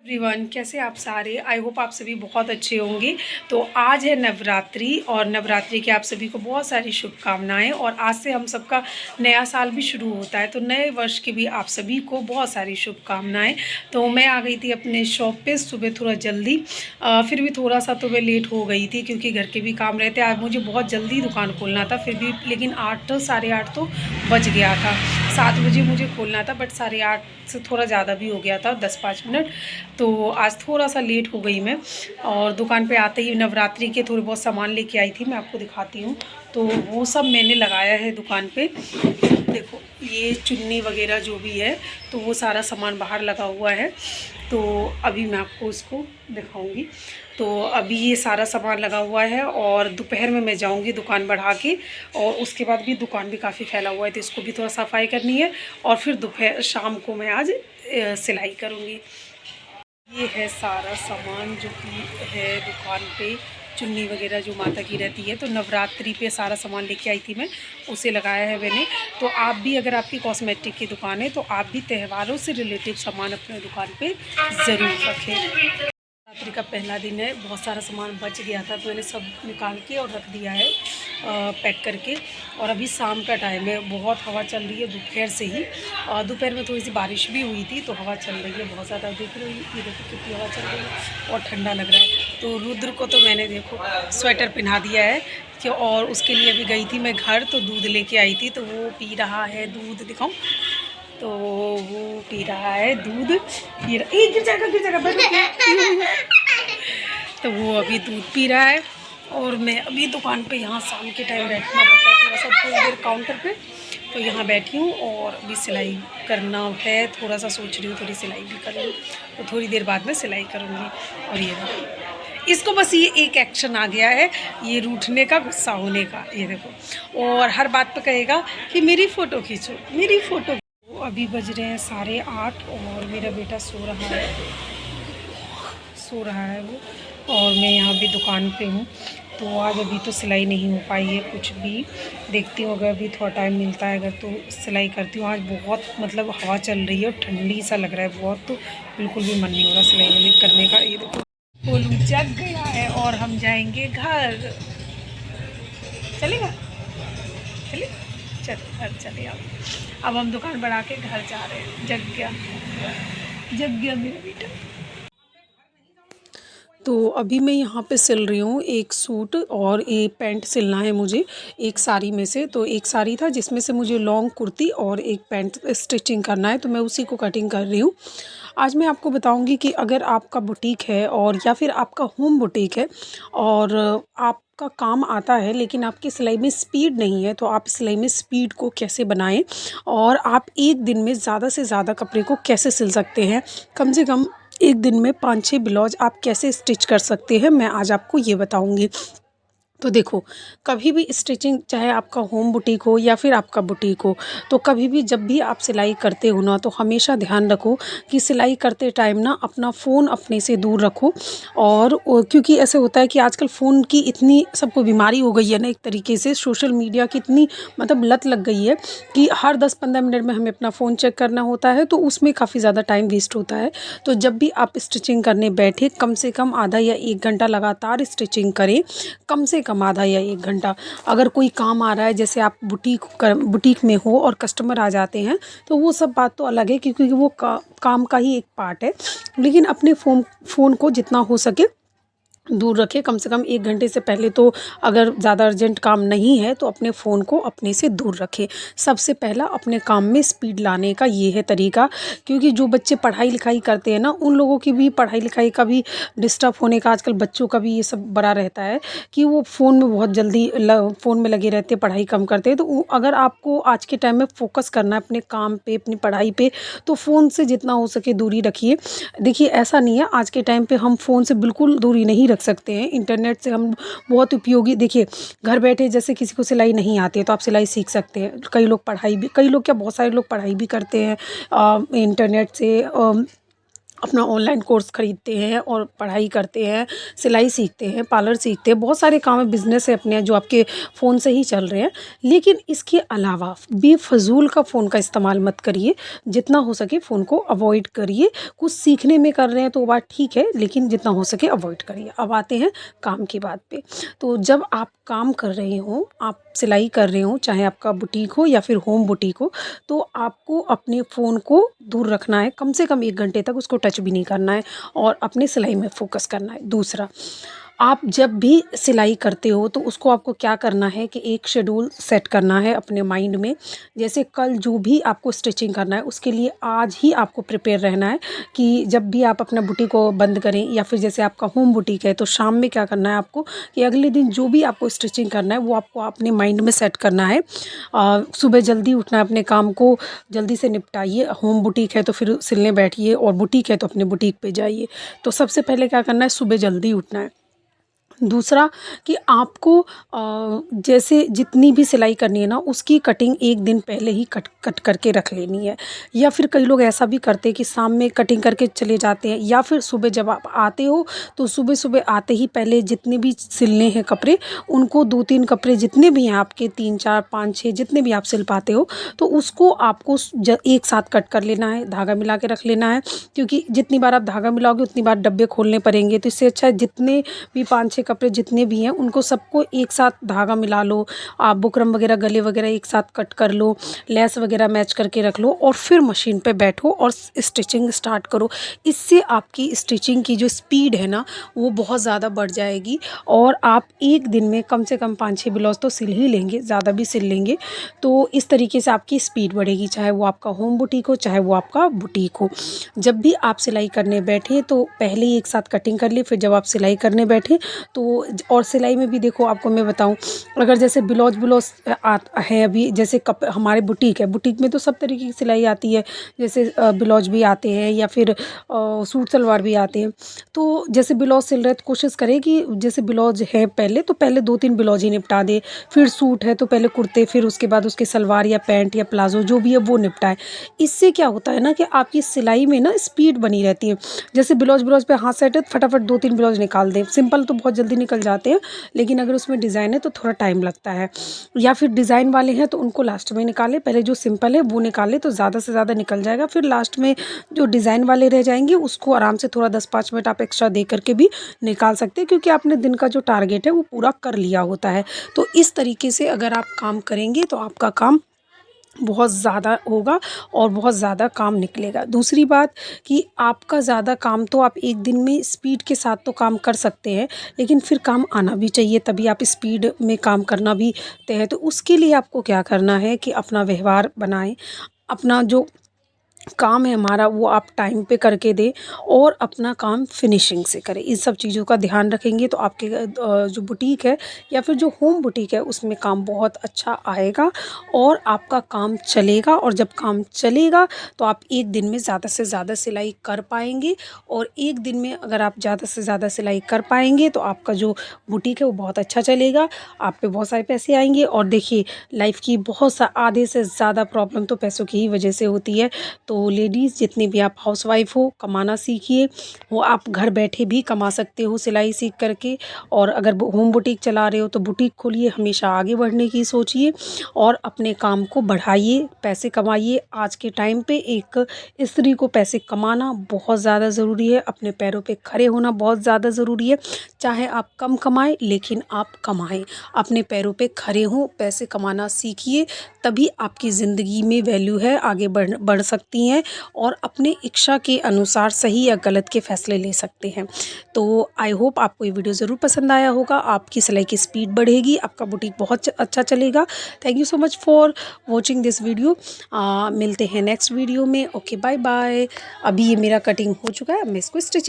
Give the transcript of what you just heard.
Everyone, कैसे आप सारे। आई होप आप सभी बहुत अच्छे होंगे। तो आज है नवरात्रि और नवरात्रि की आप सभी को बहुत सारी शुभकामनाएं। और आज से हम सबका नया साल भी शुरू होता है, तो नए वर्ष की भी आप सभी को बहुत सारी शुभकामनाएं। तो मैं आ गई थी अपने शॉप पे सुबह थोड़ा जल्दी, फिर भी थोड़ा सा तो मैं लेट हो गई थी क्योंकि घर के भी काम रहते। आज मुझे बहुत जल्दी दुकान खोलना था, फिर भी लेकिन 8 साढ़े 8 तो बज गया था। 7 बजे मुझे खोलना था, बट साढ़े 8 से थोड़ा ज़्यादा भी हो गया था, 10-5 मिनट। तो आज थोड़ा सा लेट हो गई मैं। और दुकान पे आते ही नवरात्रि के थोड़े बहुत सामान लेके आई थी, मैं आपको दिखाती हूँ। तो वो सब मैंने लगाया है दुकान पे। देखो, ये चुन्नी वगैरह जो भी है, तो वो सारा सामान बाहर लगा हुआ है। तो अभी मैं आपको इसको दिखाऊंगी। तो अभी ये सारा सामान लगा हुआ है और दोपहर में मैं जाऊंगी दुकान बढ़ा के। और उसके बाद भी दुकान भी काफ़ी फैला हुआ है, तो इसको भी थोड़ा सफाई करनी है। और फिर दोपहर शाम को मैं आज सिलाई करूँगी। ये है सारा सामान जो कि है दुकान पे। चुन्नी वगैरह जो माता की रहती है, तो नवरात्रि पे सारा सामान लेके आई थी मैं, उसे लगाया है मैंने। तो आप भी, अगर आपकी कॉस्मेटिक की दुकान है, तो आप भी त्योहारों से रिलेटेड सामान अपने दुकान पे ज़रूर रखें। नवरात्रि का पहला दिन है, बहुत सारा सामान बच गया था, तो मैंने सब निकाल के और रख दिया है पैक करके। और अभी शाम का टाइम है, बहुत हवा चल रही है दोपहर से ही। दोपहर में थोड़ी सी बारिश भी हुई थी, तो हवा चल रही है बहुत ज़्यादा। देख रही है, ये देखो कितनी हवा चल रही है और ठंडा लग रहा है। तो रुद्र को तो मैंने देखो स्वेटर पहना दिया है कि, और उसके लिए भी गई थी मैं घर, तो दूध लेके आई थी, तो वो पी रहा है दूध। दिखाऊँ? तो वो पी रहा है दूध। ये गिर जाएगा गिर जाएगा। तो वो अभी दूध पी रहा है। और मैं अभी दुकान पे, यहाँ शाम के टाइम बैठना पड़ता है थोड़ा सा, थोड़ी देर काउंटर पे, तो यहाँ बैठी हूँ। और अभी सिलाई करना है, थोड़ा सा सोच रही हूँ थोड़ी सिलाई भी कर लूँ, तो थोड़ी देर बाद में सिलाई करूँगी। और ये देखो, इसको बस ये एक एक्शन आ गया है, ये रूठने का, गुस्सा होने का। ये देखो, और हर बात पे कहेगा कि मेरी फ़ोटो खींचो, मेरी फ़ोटो। अभी बज रहे हैं 8:30 और मेरा बेटा सो रहा है वो। और मैं यहाँ भी दुकान पे हूँ। तो आज अभी तो सिलाई नहीं हो पाई है कुछ भी। देखती हूँ, अगर अभी थोड़ा टाइम मिलता है अगर तो सिलाई करती हूँ। आज बहुत मतलब हवा चल रही है और ठंडी सा लग रहा है बहुत, तो बिल्कुल भी मन नहीं हो रहा सिलाई वाली करने का। ये देखो, कोलू जग गया है और हम जाएंगे घर। चलेगा? चले, चलो घर चले। अब हम दुकान बढ़ा के घर जा रहे हैं। जग गया मेरा बेटा। तो अभी मैं यहाँ पे सिल रही हूँ एक सूट और एक पैंट सिलना है मुझे एक साड़ी में से। तो एक साड़ी था जिसमें से मुझे लॉन्ग कुर्ती और एक पैंट स्टिचिंग करना है, तो मैं उसी को कटिंग कर रही हूँ। आज मैं आपको बताऊँगी कि अगर आपका बुटीक है और या फिर आपका होम बुटीक है और आपका काम आता है लेकिन आपकी सिलाई में स्पीड नहीं है, तो आप सिलाई में स्पीड को कैसे बनाएं और आप एक दिन में ज़्यादा से ज़्यादा कपड़े को कैसे सिल सकते हैं। कम से कम एक दिन में 5-6 ब्लाउज आप कैसे स्टिच कर सकते हैं, मैं आज आपको ये बताऊंगी। तो देखो, कभी भी स्टिचिंग, चाहे आपका होम बुटीक हो या फिर आपका बुटीक हो, तो कभी भी जब भी आप सिलाई करते हो ना, तो हमेशा ध्यान रखो कि सिलाई करते टाइम ना अपना फ़ोन अपने से दूर रखो। और क्योंकि ऐसे होता है कि आजकल फ़ोन की इतनी सबको बीमारी हो गई है ना, एक तरीके से सोशल मीडिया की इतनी मतलब लत लग गई है कि हर 10-15 मिनट में हमें अपना फ़ोन चेक करना होता है, तो उसमें काफ़ी ज़्यादा टाइम वेस्ट होता है। तो जब भी आप स्टिचिंग करने बैठे, कम से कम आधा या 1 घंटा लगातार स्टिचिंग करें। कम से कम आधा या 1 घंटा। अगर कोई काम आ रहा है, जैसे आप बुटीक में हो और कस्टमर आ जाते हैं, तो वो सब बात तो अलग है क्योंकि वो काम का ही एक पार्ट है। लेकिन अपने फ़ोन को जितना हो सके दूर रखें। कम से कम 1 घंटे से पहले तो, अगर ज़्यादा अर्जेंट काम नहीं है तो अपने फ़ोन को अपने से दूर रखें। सबसे पहला अपने काम में स्पीड लाने का ये है तरीका। क्योंकि जो बच्चे पढ़ाई लिखाई करते हैं ना, उन लोगों की भी पढ़ाई लिखाई का भी डिस्टर्ब होने का, आजकल बच्चों का भी ये सब बड़ा रहता है कि वो फ़ोन में बहुत जल्दी फ़ोन में लगे रहते हैं, पढ़ाई कम करते हैं। तो अगर आपको आज के टाइम में फ़ोकस करना है अपने काम पे, अपनी पढ़ाई पे, तो फ़ोन से जितना हो सके दूरी रखिए। देखिए, ऐसा नहीं है, आज के टाइम पे हम फ़ोन से बिल्कुल दूरी नहीं रख सकते हैं। इंटरनेट से हम बहुत उपयोगी, देखिए घर बैठे जैसे किसी को सिलाई नहीं आती है तो आप सिलाई सीख सकते हैं। कई लोग पढ़ाई भी, कई लोग क्या, बहुत सारे लोग पढ़ाई भी करते हैं इंटरनेट से। अपना ऑनलाइन कोर्स ख़रीदते हैं और पढ़ाई करते हैं, सिलाई सीखते हैं, पार्लर सीखते हैं, बहुत सारे काम है, बिज़नेस है अपने जो आपके फ़ोन से ही चल रहे हैं। लेकिन इसके अलावा बेफ़िज़ूल का फ़ोन का इस्तेमाल मत करिए, जितना हो सके फ़ोन को अवॉइड करिए। कुछ सीखने में कर रहे हैं तो वो बात ठीक है, लेकिन जितना हो सके अवॉइड करिए। अब आते हैं काम की बात पे। तो जब आप काम कर रहे हों, आप सिलाई कर रहे हों, चाहे आपका बुटीक हो या फिर होम बुटीक हो, तो आपको अपने फ़ोन को दूर रखना है, कम से कम 1 घंटे तक उसको टच भी नहीं करना है और अपनी सिलाई में फ़ोकस करना है। दूसरा, आप जब भी सिलाई करते हो तो उसको आपको क्या करना है कि एक शेड्यूल सेट करना है अपने माइंड में। जैसे कल जो भी आपको स्टिचिंग करना है उसके लिए आज ही आपको प्रिपेयर रहना है कि जब भी आप अपना बुटीक को बंद करें या फिर जैसे आपका होम बुटीक है तो शाम में क्या करना है आपको कि अगले दिन जो भी आपको स्टिचिंग करना है वो आपको अपने माइंड में सेट करना है। सुबह जल्दी उठना है, अपने काम को जल्दी से निपटाइए। होम बुटीक है तो फिर सिलने बैठिए और बुटीक है तो अपने बुटीक पे जाइए। तो सबसे पहले क्या करना है, सुबह जल्दी उठना है। दूसरा कि आपको जैसे जितनी भी सिलाई करनी है ना उसकी कटिंग एक दिन पहले ही कट करके रख लेनी है। या फिर कई लोग ऐसा भी करते हैं कि शाम में कटिंग करके चले जाते हैं, या फिर सुबह जब आप आते हो तो सुबह आते ही पहले जितने भी सिलने हैं कपड़े, उनको 2-3 कपड़े जितने भी हैं आपके, 3, 4, 5, 6 जितने भी आप सिल पाते हो, तो उसको आपको एक साथ कट कर लेना है, धागा मिला के रख लेना है। क्योंकि जितनी बार आप धागा मिलाओगे उतनी बार डब्बे खोलने पड़ेंगे, तो इससे अच्छा है जितने भी 5-6 कपड़े जितने भी हैं उनको सबको एक साथ धागा मिला लो। आप बुकरम वगैरह, गले वगैरह एक साथ कट कर लो, लेस वगैरह मैच करके रख लो और फिर मशीन पे बैठो और स्टिचिंग स्टार्ट करो। इससे आपकी स्टिचिंग की जो स्पीड है ना वो बहुत ज़्यादा बढ़ जाएगी और आप एक दिन में कम से कम 5-6 ब्लाउज तो सिल ही लेंगे, ज़्यादा भी सिल लेंगे। तो इस तरीके से आपकी स्पीड बढ़ेगी, चाहे वो आपका होम बुटीक हो चाहे वो आपका बुटीक हो। जब भी आप सिलाई करने बैठे तो पहले ही एक साथ कटिंग कर ली, फिर जब आप सिलाई करने बैठे तो और सिलाई में भी देखो आपको मैं बताऊं, अगर जैसे ब्लाउज है अभी, जैसे हमारे बुटीक है, बुटीक में तो सब तरीके की सिलाई आती है, जैसे ब्लाउज भी आते हैं या फिर सूट सलवार भी आते हैं। तो जैसे ब्लाउज सिल रहे तो कोशिश करें कि जैसे ब्लाउज है पहले तो पहले 2-3 ब्लाउज ही निपटा दे, फिर सूट है तो पहले कुर्ते, फिर उसके बाद उसके सलवार या पैंट या प्लाजो जो भी है वो निपटाए। इससे क्या होता है ना कि आपकी सिलाई में ना स्पीड बनी रहती है। जैसे ब्लाउज पे हाथ सेट है तो फटाफट 2-3 ब्लाउज निकाल दें, सिंपल तो बहुत जल्दी निकल जाते हैं, लेकिन अगर उसमें डिज़ाइन है तो थोड़ा टाइम लगता है। या फिर डिज़ाइन वाले हैं तो उनको लास्ट में निकालें, पहले जो सिंपल है वो निकालें तो ज़्यादा से ज़्यादा निकल जाएगा, फिर लास्ट में जो डिज़ाइन वाले रह जाएंगे उसको आराम से थोड़ा 10-5 मिनट आप एक्स्ट्रा दे करके भी निकाल सकते हैं, क्योंकि आपने दिन का जो टारगेट है वो पूरा कर लिया होता है। तो इस तरीके से अगर आप काम करेंगे तो आपका काम बहुत ज़्यादा होगा और बहुत ज़्यादा काम निकलेगा। दूसरी बात कि आपका ज़्यादा काम तो आप एक दिन में स्पीड के साथ तो काम कर सकते हैं, लेकिन फिर काम आना भी चाहिए, तभी आप स्पीड में काम करना भी तय है। तो उसके लिए आपको क्या करना है कि अपना व्यवहार बनाएं, अपना जो काम है हमारा वो आप टाइम पे करके दें और अपना काम फिनिशिंग से करें। इन सब चीज़ों का ध्यान रखेंगे तो आपके जो बुटीक है या फिर जो होम बुटीक है उसमें काम बहुत अच्छा आएगा और आपका काम चलेगा। और जब काम चलेगा तो आप एक दिन में ज़्यादा से ज़्यादा सिलाई कर पाएंगे, और एक दिन में अगर आप ज़्यादा से ज़्यादा सिलाई कर पाएंगे तो आपका जो बुटीक है वो बहुत अच्छा चलेगा, आप पे बहुत सारे पैसे आएंगे। और देखिए, लाइफ की आधे से ज़्यादा प्रॉब्लम तो पैसों की ही वजह से होती है। तो लेडीज़ जितनी भी आप हाउसवाइफ हो, कमाना सीखिए। वो आप घर बैठे भी कमा सकते हो सिलाई सीख करके, और अगर होम बुटीक चला रहे हो तो बुटीक खोलिए, हमेशा आगे बढ़ने की सोचिए और अपने काम को बढ़ाइए, पैसे कमाइए। आज के टाइम पे एक स्त्री को पैसे कमाना बहुत ज़्यादा ज़रूरी है, अपने पैरों पे खड़े होना बहुत ज़्यादा ज़रूरी है। चाहे आप कम कमाएं लेकिन आप कमाएं, अपने पैरों पे खड़े हों, पैसे कमाना सीखिए, तभी आपकी ज़िंदगी में वैल्यू है, आगे बढ़ सकती हैं और अपने इच्छा के अनुसार सही या गलत के फैसले ले सकते हैं। तो आई होप आपको ये वीडियो ज़रूर पसंद आया होगा, आपकी सिलाई की स्पीड बढ़ेगी, आपका बुटीक बहुत अच्छा चलेगा। Thank you so much for watching this video. मिलते हैं नेक्स्ट वीडियो में। Okay, bye bye. अभी ये मेरा कटिंग हो चुका है, अब मैं इसको स्टिचिंग